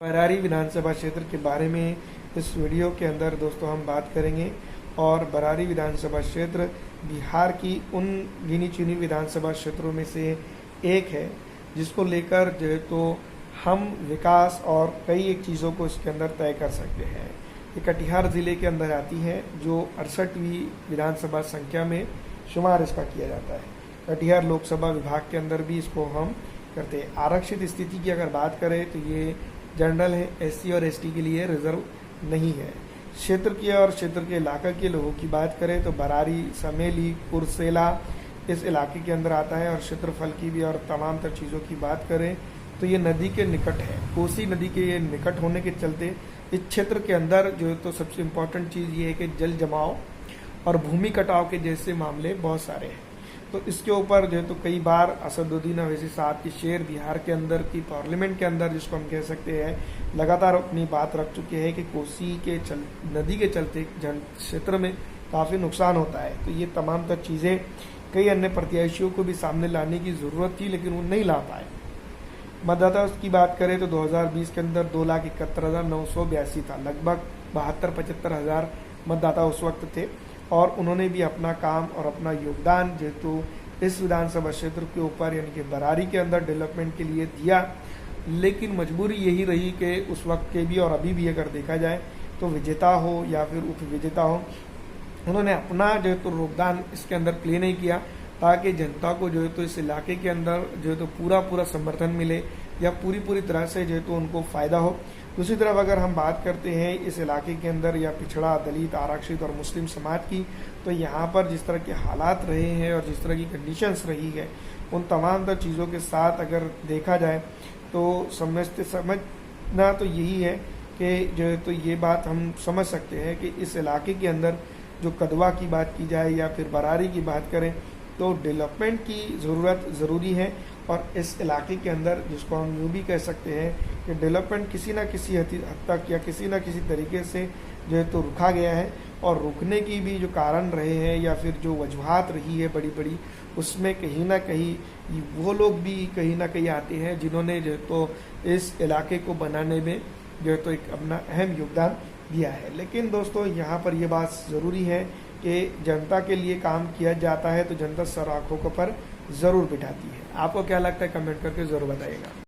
बरारी विधानसभा क्षेत्र के बारे में इस वीडियो के अंदर दोस्तों हम बात करेंगे। और बरारी विधानसभा क्षेत्र बिहार की उन गिनी चुनी विधानसभा क्षेत्रों में से एक है जिसको लेकर जो है तो हम विकास और कई एक चीज़ों को इसके अंदर तय कर सकते हैं। ये कटिहार ज़िले के अंदर आती है जो 68वीं विधानसभा संख्या में शुमार इसका किया जाता है। कटिहार लोकसभा विभाग के अंदर भी इसको हम करते हैं। आरक्षित स्थिति की अगर बात करें तो ये जनरल है, एससी और एसटी के लिए रिजर्व नहीं है। क्षेत्र की और क्षेत्र के इलाके के लोगों की बात करें तो बरारी, समेली, कुरसेला इस इलाके के अंदर आता है। और क्षेत्रफल की भी और तमाम तर चीज़ों की बात करें तो ये नदी के निकट है। कोसी नदी के ये निकट होने के चलते इस क्षेत्र के अंदर जो है तो सबसे इम्पोर्टेंट चीज़ ये है कि जल जमाव और भूमि कटाव के जैसे मामले बहुत सारे हैं। तो इसके ऊपर जो है तो कई बार असदुद्दीन ओवैसी साहब की शेर बिहार के अंदर की पार्लियामेंट के अंदर जिसको हम कह सकते हैं लगातार अपनी बात रख चुके हैं कि कोसी के नदी के चलते जन क्षेत्र में काफ़ी नुकसान होता है। तो ये तमाम तर चीज़ें कई अन्य प्रत्याशियों को भी सामने लाने की ज़रूरत थी लेकिन वो नहीं ला पाए। मतदाता की बात करें तो 2020 के अंदर 2,71,982 था। लगभग 72-75 हज़ार मतदाता उस वक्त थे और उन्होंने भी अपना काम और अपना योगदान जेतु इस विधानसभा क्षेत्र के ऊपर यानी कि बरारी के अंदर डेवलपमेंट के लिए दिया। लेकिन मजबूरी यही रही कि उस वक्त के भी और अभी भी अगर देखा जाए तो विजेता हो या फिर उपविजेता हो, उन्होंने अपना जो है तो योगदान इसके अंदर प्ले नहीं किया ताकि जनता को जो है तो इस इलाके के अंदर जो है तो पूरा समर्थन मिले या पूरी तरह से जो है तो उनको फ़ायदा हो। दूसरी तरफ अगर हम बात करते हैं इस इलाके के अंदर या पिछड़ा, दलित, आरक्षित और मुस्लिम समाज की, तो यहाँ पर जिस तरह के हालात रहे हैं और जिस तरह की कंडीशंस रही है उन तमाम तर चीज़ों के साथ अगर देखा जाए तो समझना तो यही है कि जो है तो ये बात हम समझ सकते हैं कि इस इलाके के अंदर जो कदवा की बात की जाए या फिर बरारी की बात करें तो डेवलपमेंट की ज़रूरत ज़रूरी है। और इस इलाके के अंदर जिसको हम यूँ भी कह सकते हैं कि डेवलपमेंट किसी न किसी हद तक या किसी न किसी तरीके से जो है तो रुका गया है। और रुकने की भी जो कारण रहे हैं या फिर जो वजूहात रही है बड़ी उसमें कहीं ना कहीं वो लोग भी कहीं ना कहीं आते हैं जिन्होंने जो है तो इस इलाके को बनाने में जो है तो एक अपना अहम योगदान दिया है। लेकिन दोस्तों यहाँ पर ये बात ज़रूरी है कि जनता के लिए काम किया जाता है तो जनता सर आँखों पर ज़रूर बिठाती है। आपको क्या लगता है कमेंट करके ज़रूर बताइएगा।